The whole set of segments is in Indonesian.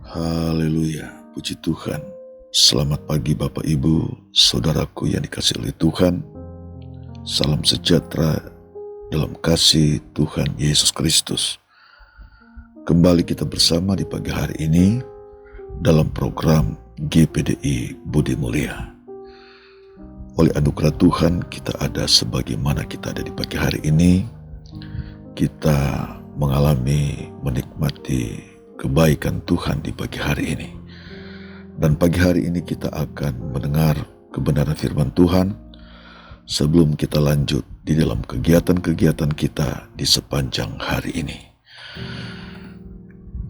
Haleluya, puji Tuhan. Selamat pagi Bapak Ibu, saudaraku yang dikasihi oleh Tuhan. Salam sejahtera dalam kasih Tuhan Yesus Kristus. Kembali kita bersama di pagi hari ini dalam program GPDI Budi Mulia. Oleh anugerah Tuhan kita ada sebagaimana kita ada di pagi hari ini. Kita menikmati kebaikan Tuhan di pagi hari ini. Dan pagi hari ini kita akan mendengar kebenaran firman Tuhan sebelum kita lanjut di dalam kegiatan-kegiatan kita di sepanjang hari ini.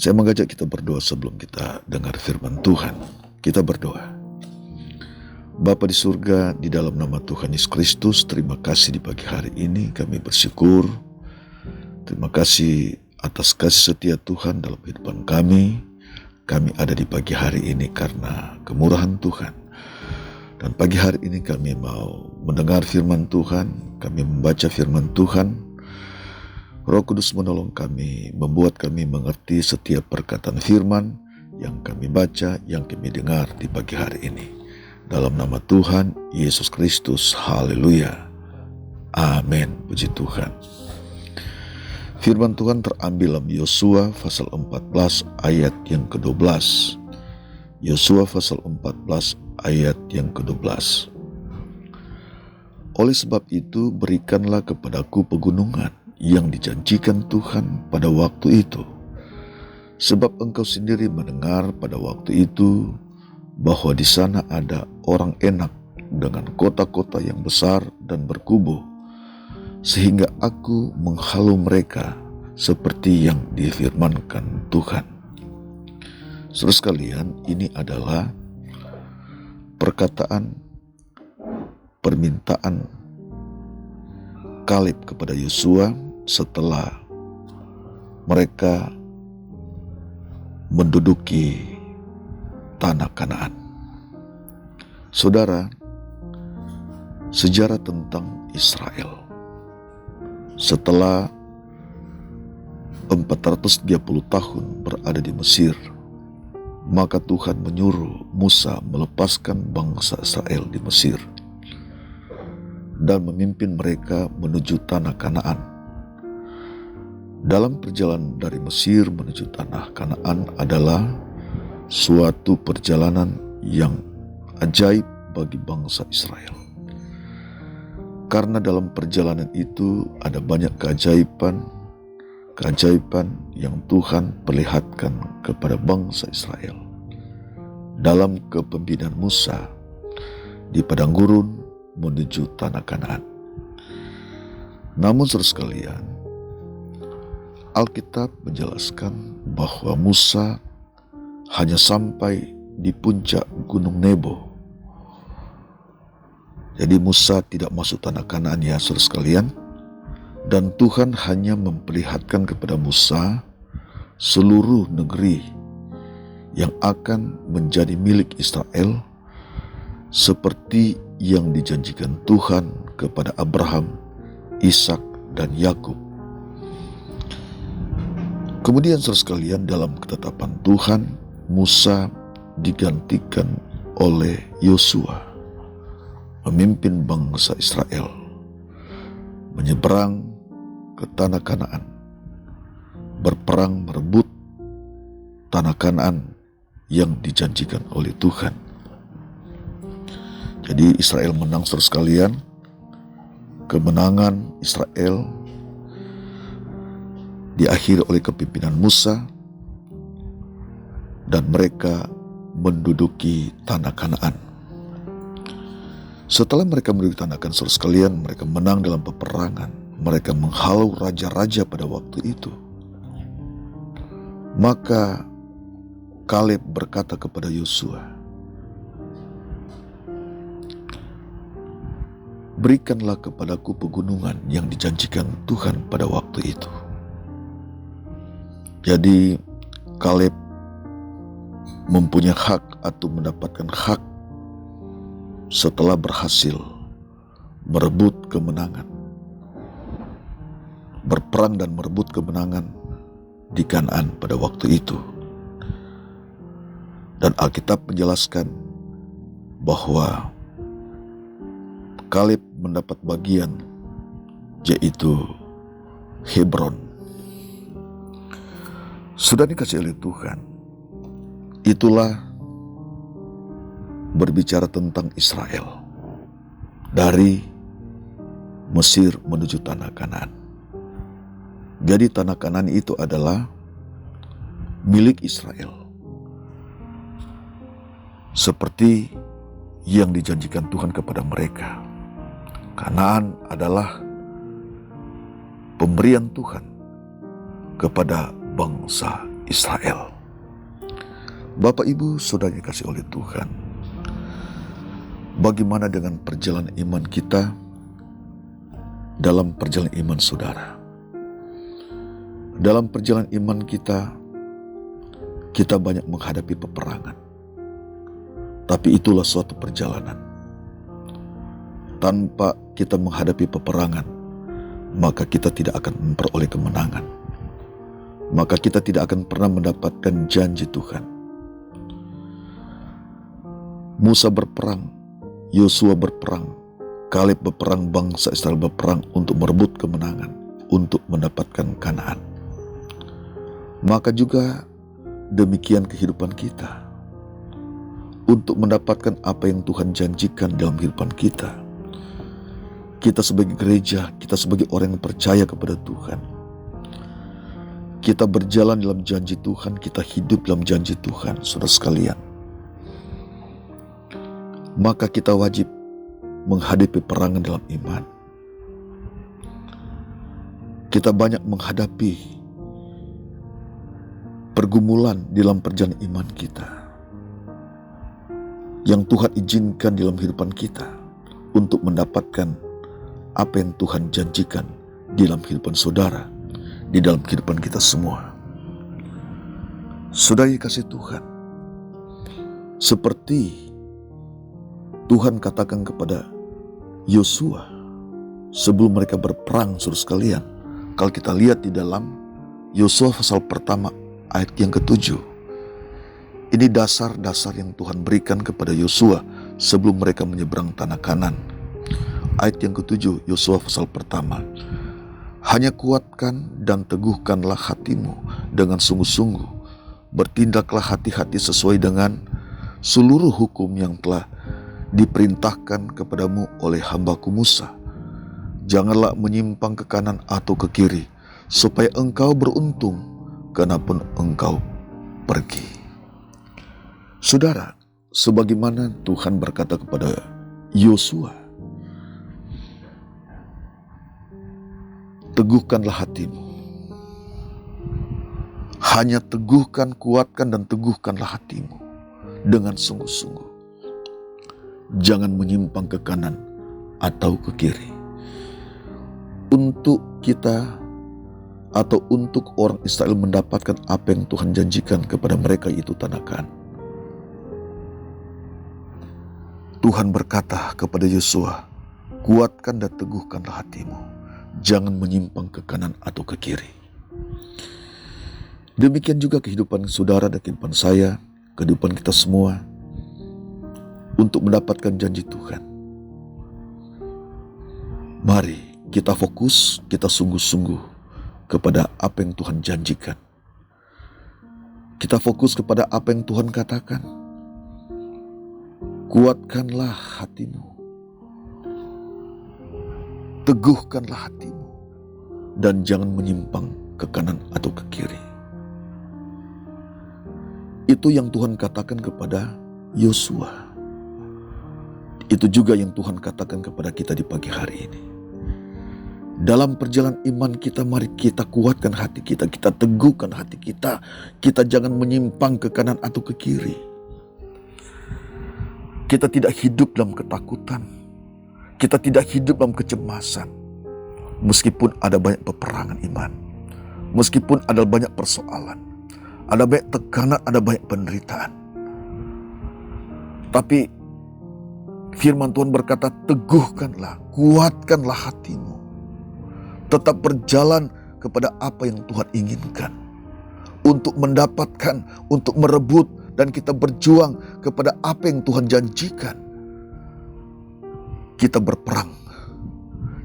Saya mengajak kita berdoa sebelum kita dengar firman Tuhan. Kita berdoa. Bapa di surga, di dalam nama Tuhan Yesus Kristus, terima kasih di pagi hari ini kami bersyukur. Terima kasih atas kasih setia Tuhan dalam kehidupan kami. Kami ada di pagi hari ini karena kemurahan Tuhan. Dan pagi hari ini kami mau mendengar firman Tuhan, kami membaca firman Tuhan. Roh Kudus menolong kami, membuat kami mengerti setiap perkataan firman yang kami baca, yang kami dengar di pagi hari ini. Dalam nama Tuhan Yesus Kristus, haleluya. Amin, puji Tuhan. Firman Tuhan terambil dalam Yosua pasal 14 ayat yang ke-12. Yosua pasal 14 ayat yang ke-12. Oleh sebab itu berikanlah kepadaku pegunungan yang dijanjikan Tuhan pada waktu itu. Sebab engkau sendiri mendengar pada waktu itu bahwa di sana ada orang enak dengan kota-kota yang besar dan berkubu, sehingga aku menghalau mereka seperti yang difirmankan Tuhan. Saudara sekalian, ini adalah permintaan Kaleb kepada Yosua setelah mereka menduduki tanah Kanaan. Saudara, sejarah tentang Israel. Setelah 430 tahun berada di Mesir, maka Tuhan menyuruh Musa melepaskan bangsa Israel di Mesir dan memimpin mereka menuju tanah Kanaan. Dalam perjalanan dari Mesir menuju tanah Kanaan adalah suatu perjalanan yang ajaib bagi bangsa Israel. Karena dalam perjalanan itu ada banyak keajaiban yang Tuhan perlihatkan kepada bangsa Israel. Dalam kepemimpinan Musa di padang gurun menuju tanah Kanaan. Namun saudara sekalian, Alkitab menjelaskan bahwa Musa hanya sampai di puncak Gunung Nebo. Jadi Musa tidak masuk tanah Kanaan ya saudara sekalian. Dan Tuhan hanya memperlihatkan kepada Musa seluruh negeri yang akan menjadi milik Israel seperti yang dijanjikan Tuhan kepada Abraham, Ishak, dan Yakub. Kemudian saudara sekalian, dalam ketetapan Tuhan, Musa digantikan oleh Yosua memimpin bangsa Israel menyeberang ke tanah Kanaan, berperang merebut tanah Kanaan yang dijanjikan oleh Tuhan. Jadi Israel menang saudara sekalian. Kemenangan Israel diakhiri oleh kepimpinan Musa dan mereka menduduki tanah Kanaan. Setelah mereka menduduki tanah Kanaan, saudara sekalian, mereka menang dalam peperangan. Mereka menghalau raja-raja pada waktu itu. Maka Kaleb berkata kepada Yosua, berikanlah kepadaku pegunungan yang dijanjikan Tuhan pada waktu itu. Jadi Kaleb mempunyai hak atau mendapatkan hak setelah berhasil merebut kemenangan, berperang dan merebut kemenangan di Kanaan pada waktu itu. Dan Alkitab menjelaskan bahwa Kaleb mendapat bagian, yaitu Hebron. Sudah dikasih oleh Tuhan, itulah berbicara tentang Israel dari Mesir menuju tanah Kanaan. Jadi tanah Kanaan itu adalah milik Israel, seperti yang dijanjikan Tuhan kepada mereka. Kanaan adalah pemberian Tuhan kepada bangsa Israel. Bapak Ibu Saudara yang dikasihi oleh Tuhan, bagaimana dengan perjalanan iman kita dalam perjalanan iman saudara? Dalam perjalanan iman kita banyak menghadapi peperangan. Tapi itulah suatu perjalanan. Tanpa kita menghadapi peperangan, maka kita tidak akan memperoleh kemenangan. Maka kita tidak akan pernah mendapatkan janji Tuhan. Musa berperang, Yosua berperang, Kaleb berperang, bangsa Israel berperang untuk merebut kemenangan, untuk mendapatkan Kanaan. Maka juga demikian kehidupan kita. Untuk mendapatkan apa yang Tuhan janjikan dalam kehidupan kita. Kita sebagai gereja, kita sebagai orang yang percaya kepada Tuhan. Kita berjalan dalam janji Tuhan, kita hidup dalam janji Tuhan, saudara sekalian. Maka kita wajib menghadapi peperangan dalam iman. Kita banyak menghadapi pergumulan dalam perjalanan iman kita, yang Tuhan izinkan dalam kehidupan kita untuk mendapatkan apa yang Tuhan janjikan di dalam kehidupan saudara, di dalam kehidupan kita semua. Saudara yang kasih Tuhan, seperti Tuhan katakan kepada Yosua sebelum mereka berperang, saudara sekalian. Kalau kita lihat di dalam Yosua pasal pertama ayat yang ke-7, ini dasar-dasar yang Tuhan berikan kepada Yosua sebelum mereka menyeberang tanah Kanaan. Ayat yang ke-7, Yosua pasal pertama. Hanya kuatkan dan teguhkanlah hatimu dengan sungguh-sungguh. Bertindaklah hati-hati sesuai dengan seluruh hukum yang telah diperintahkan kepadamu oleh hambaku Musa. Janganlah menyimpang ke kanan atau ke kiri, supaya engkau beruntung kemanapun engkau pergi. Saudara, sebagaimana Tuhan berkata kepada Yosua, teguhkanlah hatimu. Hanya teguhkan, kuatkan dan teguhkanlah hatimu dengan sungguh-sungguh. Jangan menyimpang ke kanan atau ke kiri. Untuk kita atau untuk orang Israel mendapatkan apa yang Tuhan janjikan kepada mereka, yaitu tanah Kanaan. Tuhan berkata kepada Yosua, kuatkan dan teguhkanlah hatimu. Jangan menyimpang ke kanan atau ke kiri. Demikian juga kehidupan saudara dan kehidupan saya, kehidupan kita semua, untuk mendapatkan janji Tuhan. Mari kita fokus, kita sungguh-sungguh kepada apa yang Tuhan janjikan. Kita fokus kepada apa yang Tuhan katakan. Kuatkanlah hatimu, teguhkanlah hatimu, dan jangan menyimpang ke kanan atau ke kiri. Itu yang Tuhan katakan kepada Yosua. Itu juga yang Tuhan katakan kepada kita di pagi hari ini. Dalam perjalanan iman kita, mari kita kuatkan hati kita, kita teguhkan hati kita. Kita jangan menyimpang ke kanan atau ke kiri. Kita tidak hidup dalam ketakutan. Kita tidak hidup dalam kecemasan. Meskipun ada banyak peperangan iman. Meskipun ada banyak persoalan. Ada banyak tekanan, ada banyak penderitaan. Tapi firman Tuhan berkata, teguhkanlah, kuatkanlah hatimu. Tetap berjalan kepada apa yang Tuhan inginkan. Untuk mendapatkan, untuk merebut dan kita berjuang kepada apa yang Tuhan janjikan. Kita berperang,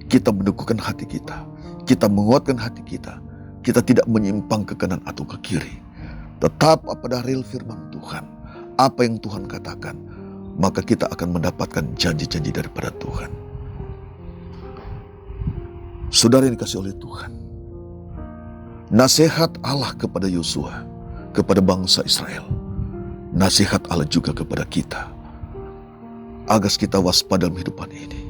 kita meneguhkan hati kita, kita menguatkan hati kita. Kita tidak menyimpang ke kanan atau ke kiri. Tetap pada real firman Tuhan, apa yang Tuhan katakan, maka kita akan mendapatkan janji-janji daripada Tuhan. Saudara yang dikasihi oleh Tuhan, nasihat Allah kepada Yosua, kepada bangsa Israel, nasihat Allah juga kepada kita, agar kita waspada dalam kehidupan ini.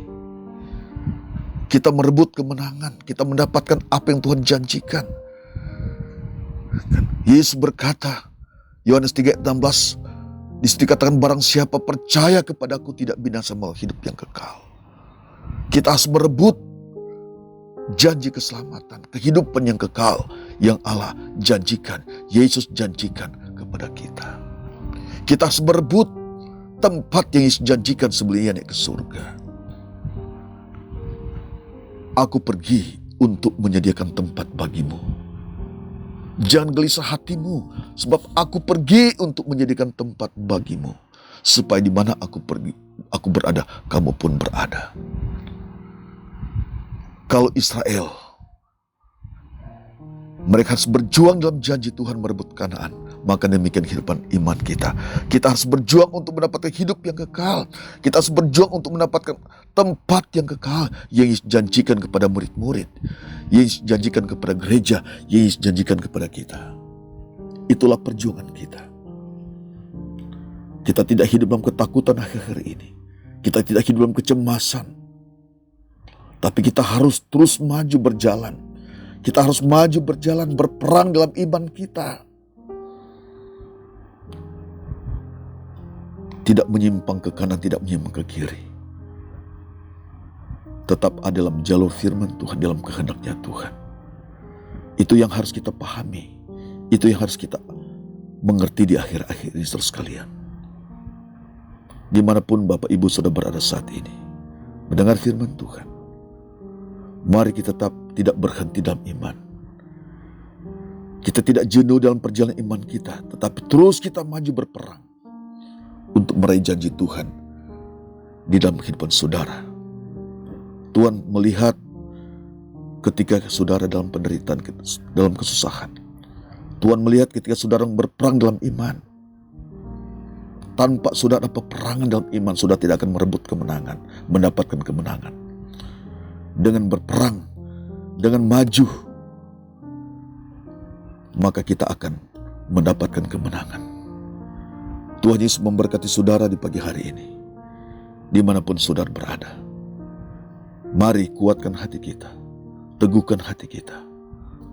Kita merebut kemenangan, kita mendapatkan apa yang Tuhan janjikan. Yesus berkata, Yohanes 3:16, di situ dikatakan, barang siapa percaya kepadaku tidak binasa malah hidup yang kekal. Kita harus merebut janji keselamatan, kehidupan yang kekal yang Allah janjikan, Yesus janjikan kepada kita. Kita harus berebut tempat yang Yesus janjikan sebelum Ia naik ke surga. Aku pergi untuk menyediakan tempat bagimu. Jangan gelisah hatimu, sebab aku pergi untuk menyediakan tempat bagimu, supaya di mana aku pergi, aku berada, kamu pun berada. Kalau Israel, mereka harus berjuang dalam janji Tuhan merebut Kanaan, maka demikian kehidupan iman kita. Kita harus berjuang untuk mendapatkan hidup yang kekal. Kita harus berjuang untuk mendapatkan tempat yang kekal yang Yesus janjikan kepada murid-murid, Yesus janjikan kepada gereja, Yesus janjikan kepada kita. Itulah perjuangan kita. Kita tidak hidup dalam ketakutan akhir-akhir ini. Kita tidak hidup dalam kecemasan. Tapi kita harus terus maju berjalan. Kita harus maju berjalan, berperang dalam iman kita. Tidak menyimpang ke kanan, tidak menyimpang ke kiri. Tetap ada dalam jalur firman Tuhan, dalam kehendaknya Tuhan. Itu yang harus kita pahami. Itu yang harus kita mengerti di akhir-akhir ini, saudara sekalian. Dimanapun Bapak Ibu Saudara berada saat ini, mendengar firman Tuhan, mari kita tetap tidak berhenti dalam iman. Kita tidak jenuh dalam perjalanan iman kita, tetapi terus kita maju berperang untuk meraih janji Tuhan di dalam kehidupan saudara. Tuhan melihat ketika saudara dalam penderitaan, dalam kesusahan. Tuhan melihat ketika saudara berperang dalam iman. Tanpa saudara peperangan dalam iman, saudara tidak akan merebut kemenangan, mendapatkan kemenangan. Dengan berperang, dengan maju, maka kita akan mendapatkan kemenangan. Tuhan Yesus memberkati saudara di pagi hari ini, dimanapun saudara berada. Mari kuatkan hati kita, teguhkan hati kita,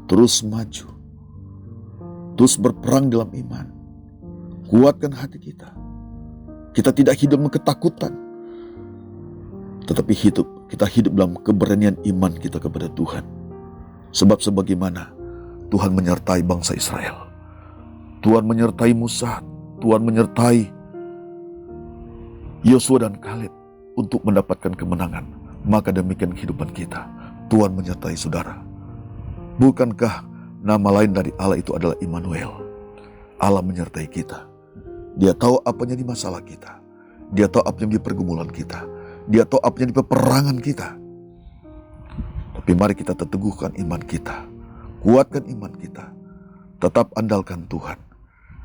terus maju, terus berperang dalam iman. Kuatkan hati kita. Kita tidak hidup dalam ketakutan, tetapi kita hidup dalam keberanian iman kita kepada Tuhan. Sebab sebagaimana Tuhan menyertai bangsa Israel, Tuhan menyertai Musa, Tuhan menyertai Yosua dan Kaleb untuk mendapatkan kemenangan, maka demikian kehidupan kita. Tuhan menyertai saudara. Bukankah nama lain dari Allah itu adalah Immanuel? Allah menyertai kita. Dia tahu apa yang jadi masalah kita. Dia tahu apa yang jadi pergumulan kita. Dia tahu apa yang jadi peperangan kita. Tapi mari kita teguhkan iman kita. Kuatkan iman kita. Tetap andalkan Tuhan.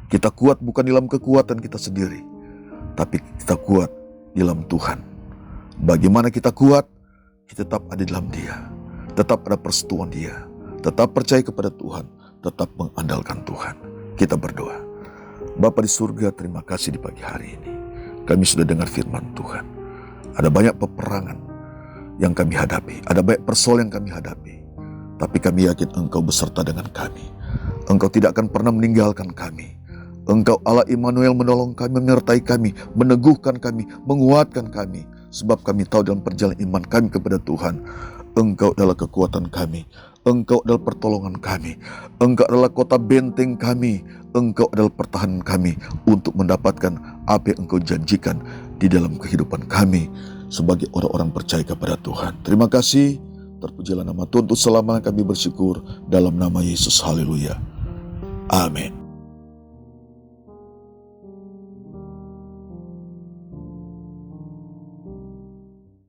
Kita kuat bukan dalam kekuatan kita sendiri, tapi kita kuat dalam Tuhan. Bagaimana kita kuat? Kita tetap ada dalam Dia. Tetap ada persetujuan Dia. Tetap percaya kepada Tuhan. Tetap mengandalkan Tuhan. Kita berdoa. Bapa di surga, terima kasih di pagi hari ini. Kami sudah dengar firman Tuhan. Ada banyak peperangan yang kami hadapi. Ada banyak persoalan yang kami hadapi. Tapi kami yakin Engkau beserta dengan kami. Engkau tidak akan pernah meninggalkan kami. Engkau Allah Immanuel menolong kami, menyertai kami, meneguhkan kami, menguatkan kami. Sebab kami tahu dalam perjalanan iman kami kepada Tuhan, Engkau adalah kekuatan kami. Engkau adalah pertolongan kami. Engkau adalah kota benteng kami. Engkau adalah pertahanan kami untuk mendapatkan apa yang Engkau janjikan di dalam kehidupan kami sebagai orang-orang percaya kepada Tuhan. Terima kasih. Terpujilah nama Tuhan, untuk selamanya kami bersyukur dalam nama Yesus. Haleluya. Amin.